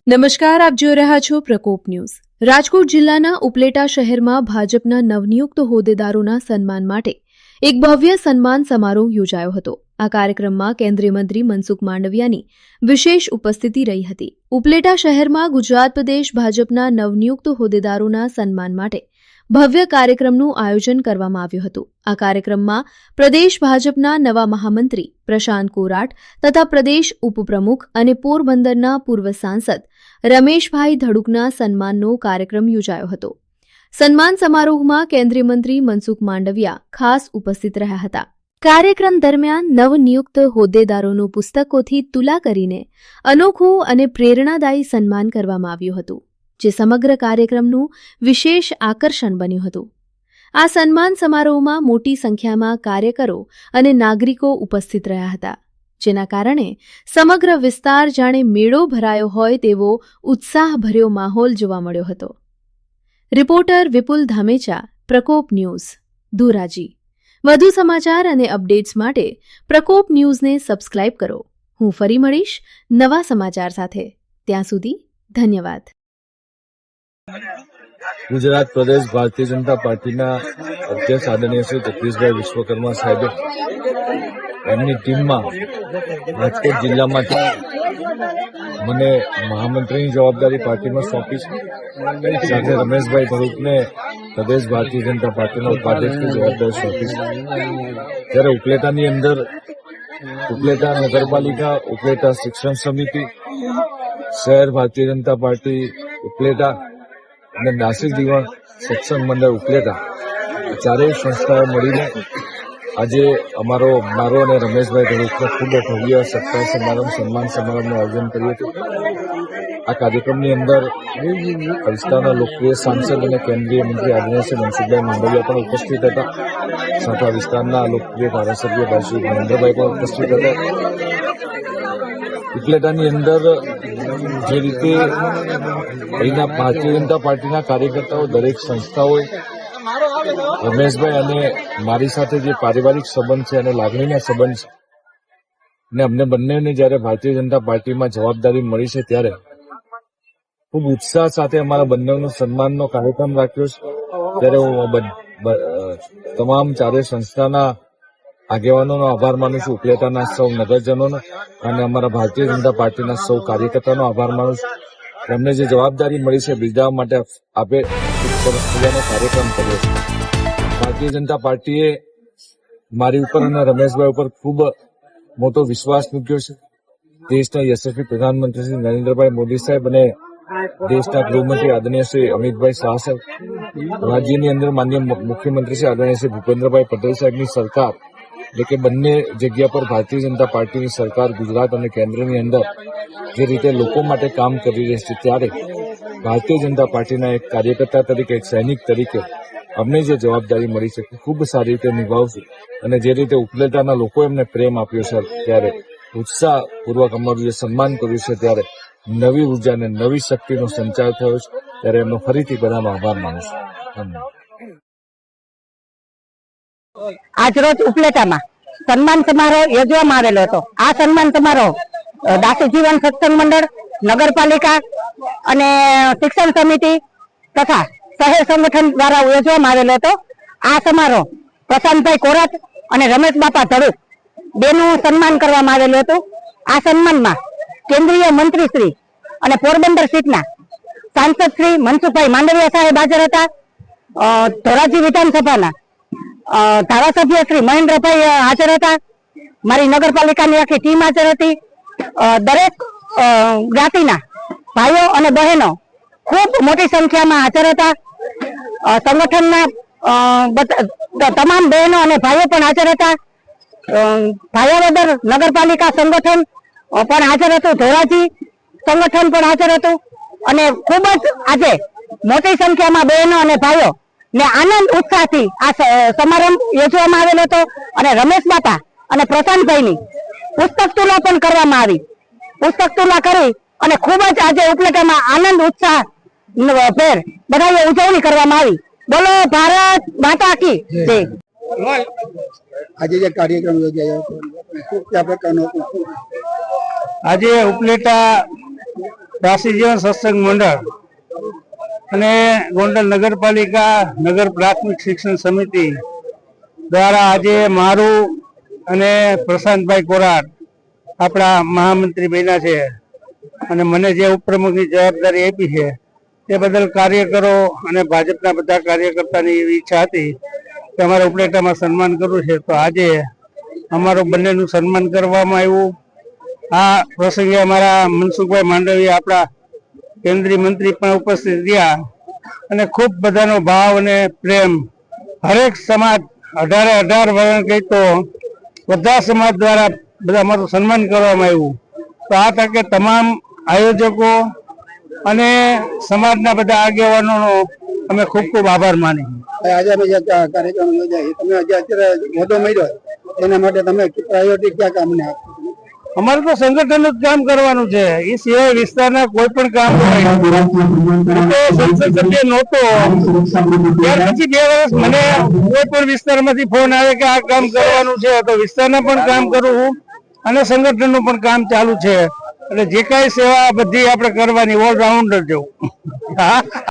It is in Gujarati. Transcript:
નમસ્કાર, આપ જોઈ રહ્યા છો પ્રકોપ ન્યૂઝ। રાજકોટ જિલ્લાના ઉપલેટા શહેરમાં ભાજપના નવનિયુક્ત હોદ્દેદારોના સન્માન માટે એક ભવ્ય સન્માન સમારોહ યોજાયો હતો। આ કાર્યક્રમમાં કેન્દ્રીય મંત્રી મનસુખ માંડવિયાની વિશેષ ઉપસ્થિતિ રહી હતી। ઉપલેટા શહેરમાં ગુજરાત પ્રદેશ ભાજપના નવનિયુક્ત હોદ્દેદારોના સન્માન માટે ભવ્ય કાર્યક્રમનું આયોજન કરવામાં આવ્યું હતું। આ કાર્યક્રમમાં પ્રદેશ ભાજપના નવા મહામંત્રી પ્રશાંત કોરાટ તથા પ્રદેશ ઉપપ્રમુખ અને પોરબંદરના પૂર્વ સાંસદ રમેશભાઈ ધડુકના સન્માનનો કાર્યક્રમ યોજાયો હતો। સન્માન સમારોહમાં કેન્દ્રીય મંત્રી મનસુખ માંડવિયા ખાસ ઉપસ્થિત રહ્યા હતા। કાર્યક્રમ દરમિયાન નવનિયુક્ત હોદ્દેદારોનું પુસ્તકોથી તુલા કરીને અનોખું અને પ્રેરણાદાયી સન્માન કરવામાં આવ્યું હતું, જે સમગ્ર કાર્યક્રમનું વિશેષ આકર્ષણ બન્યું હતું। આ સન્માન સમારોહમાં મોટી સંખ્યામાં કાર્યકરો અને નાગરિકો ઉપસ્થિત રહ્યા હતા, જેના કારણે સમગ્ર વિસ્તાર જાણે મેળો ભરાયો હોય તેવો ઉત્સાહભર્યો માહોલ જોવા મળ્યો હતો। રિપોર્ટર વિપુલ ધામેચા, પ્રકોપ ન્યૂઝ, ધોરાજી। વધુ સમાચાર અને અપડેટ્સ માટે પ્રકોપ ન્યૂઝને સબસ્ક્રાઇબ કરો। હું ફરી મળીશ નવા સમાચાર સાથે। ત્યાં સુધી ધન્યવાદ। गुजरात प्रदेश भारतीय जनता पार्टी अध्यक्ष आदरणीय श्री जगदीशभाई विश्वकर्मा साहेब एमनी टीम में राजकोट जिला में मने महामंत्री जवाबदारी पार्टी में सौंपी साथे रमेशभाई धड़ुक ने प्रदेश भारतीय जनता पार्टी उपाध्यक्ष की जवाबदारी सौंपी। त्यारे उपलेटानी अंदर उपलेटा नगरपालिका, उपलेटा शिक्षण समिति, शहर भारतीय जनता पार्टी उपलेटा અને નાસિક દીવાન સત્સંગ મંડળ ઉપલેટા ચારેય સંસ્થાઓ મળીને આજે મારો અને રમેશભાઈ ધડુકનો ખૂબ ભવ્ય સત્કાર સમારંભ સન્માન સમારંભનું આયોજન કર્યું હતું। આ કાર્યક્રમની અંદર વિસ્તારના લોકપ્રિય સાંસદ અને કેન્દ્રીય મંત્રી આદરણીય શ્રી મનસુખભાઈ માંડવિયા પણ ઉપસ્થિત હતા, સાથે વિસ્તારના લોકપ્રિય ધારાસભ્ય ભાઈ શ્રી મહેન્દ્રભાઈ પણ ઉપસ્થિત હતા। ઉપલેટાની અંદર જે રીતે અહીંના ભારતીય જનતા પાર્ટીના કાર્યકર્તાઓ દરેક સંસ્થાઓએ રમેશભાઈ અને મારી સાથે જે પારિવારિક સંબંધ છે અને લાગણીના સંબંધ છે, અને અમને બંનેને જયારે ભારતીય જનતા પાર્ટીમાં જવાબદારી મળી છે ત્યારે ખૂબ ઉત્સાહ સાથે અમારા બંનેનો સન્માનનો કાર્યક્રમ રાખ્યો છે। ત્યારે હું તમામ ચારે સંસ્થાના આગેવાનોનો આભાર માનું છું, ઉપલેટાના સૌ નગરજનોનો અને અમારા ભારતીય જનતા પાર્ટીના સૌ કાર્યકર્તાનો આભાર માનું છું। એમને જે જવાબદારી મળી છે બિરદાવવા માટે આપે સરસ મજાનો કાર્યક્રમ કર્યો છે। ભારતીય જનતા પાર્ટીએ મારી ઉપર અને રમેશભાઈ ઉપર ખૂબ મોટો વિશ્વાસ મૂક્યો છે। દેશના યશસ્વી પ્રધાનમંત્રી શ્રી નરેન્દ્રભાઈ મોદી સાહેબ અને દેશના ગૃહમંત્રી આદરણીય શ્રી અમિતભાઈ શાહ સાહેબ, રાજ્યની અંદર માનનીય મુખ્યમંત્રી શ્રી આદરણીય શ્રી ભૂપેન્દ્રભાઈ પટેલ સાહેબની સરકાર, એટલે કે બંને જગ્યા પર ભારતીય જનતા પાર્ટીની સરકાર ગુજરાત અને કેન્દ્રની અંદર જે રીતે લોકો માટે કામ કરી રહી છે, ત્યારે ભારતીય જનતા પાર્ટીના એક કાર્યકર્તા તરીકે, એક સૈનિક તરીકે અમને જે જવાબદારી મળી છે ખૂબ સારી રીતે નિભાવશું। અને જે રીતે ઉપલેટાના લોકો એમને પ્રેમ આપ્યો છે, ત્યારે ઉત્સાહપૂર્વક અમારું જે સન્માન કર્યું છે, ત્યારે નવી ઉર્જા અને નવી શક્તિનો સંચાર થયો છે। ત્યારે એમનો ફરીથી બધાનો આભાર માનું છું। ધન્યવાદ। આજરોજ ઉપલેટામાં સન્માન સમારોહ યોજવામાં આવેલો હતો। આ સન્માન સમારોહ દાસી જીવન સત્સંગ મંડળ, નગરપાલિકા અને શિક્ષણ સમિતિ તથા શહેર સંગઠન દ્વારા યોજવામાં આવેલો હતો। આ સમારોહ પ્રશાંતભાઈ કોરાટ અને રમેશ બાપા ધડુક બેનું સન્માન કરવામાં આવેલું હતું। આ સન્માનમાં કેન્દ્રીય મંત્રી શ્રી અને પોરબંદર સીટના સાંસદ શ્રી મનસુખભાઈ માંડવિયા સાહેબ હાજર હતા। ધોરાજી વિધાનસભાના ધારાસભ્ય શ્રી મહેન્દ્રભાઈ હાજર હતા। મારી નગરપાલિકાની આખી ટીમ હાજર હતી। દરેક જ્ઞાતિના ભાઈઓ અને બહેનો ખૂબ મોટી સંખ્યામાં હાજર હતા। સંગઠનના તમામ બહેનો અને ભાઈઓ પણ હાજર હતા। ભાયાવદર નગરપાલિકા સંગઠન પણ હાજર હતું, ધોરાજી સંગઠન પણ હાજર હતું અને ખૂબ જ આજે મોટી સંખ્યામાં બહેનો અને ભાઈઓ ને આનંદ ઉત્સાહથી આ સમારંભ યોજવામાં આવેલો હતો। અને રમેશ બાપા અને પ્રશાંતભાઈની પુસ્તક તુલા પણ કરવામાં આવી। પુસ્તક તુલા કરી અને ખૂબ જ આજે ઉપલેટામાં આનંદ ઉત્સાહ ભેર બધાએ ઉજવણી કરવામાં આવી। બોલો ભારત માતા કી જય। આજે જે કાર્યક્રમ યોજાયો હતો કયા પ્રકારનો? આજે ઉપલેટા દાસી જીવન સત્સંગ મંડળ અને ગોંડલ નગરપાલિકા નગર પ્રાથમિક શિક્ષણ સમિતિ દ્વારા આજે મારું અને પ્રશાંતભાઈ કોરાટ આપણા મહામંત્રી બન્યા છે અને મને જે ઉપપ્રમુખની જવાબદારી આપી છે તે બદલ કાર્યકરો અને ભાજપના બધા કાર્યકર્તાની એવી ઈચ્છા હતી કે અમારે ઉપલેટામાં સન્માન કરવું છે, તો આજે અમારું બંનેનું સન્માન કરવામાં આવ્યું. આ પ્રસંગે અમારા મનસુખભાઈ માંડવીયા આપણા કેન્દ્રીય મંત્રી પણ ઉપસ્થિત રહ્યા અને ખૂબ બધાનો ભાવ અને પ્રેમ હરેક સમાજ 18 વર્ણ કહી તો બધા સમાજ દ્વારા બધા અમારું સન્માન કરવામાં આવ્યું. તો આ તકે તમામ આયોજકો અને સમાજના બધા આગેવાનોનો અમે ખૂબ ખૂબ આભાર માની. આજે અમે જે કાર્યક્રમ યોજાય તમે જે અત્યારે હોદ્દો મળ્યો એના માટે તમે પ્રાયોરિટી ક્યાં કામને આપો? અમારે તો સંગઠનનું જ કામ કરવાનું છે, એ સિવાય વિસ્તારના કોઈ પણ કામ સંસદ સભ્ય નહોતો ત્યાર પછી 2 વર્ષ મને કોઈ પણ વિસ્તારમાંથી ફોન આવે કે આ કામ કરવાનું છે, તો વિસ્તારના પણ કામ કરું અને સંગઠનનું પણ કામ ચાલુ છે. એટલે જે કાંઈ સેવા બધી આપણે કરવાની ઓલરાઉન્ડર જેવું.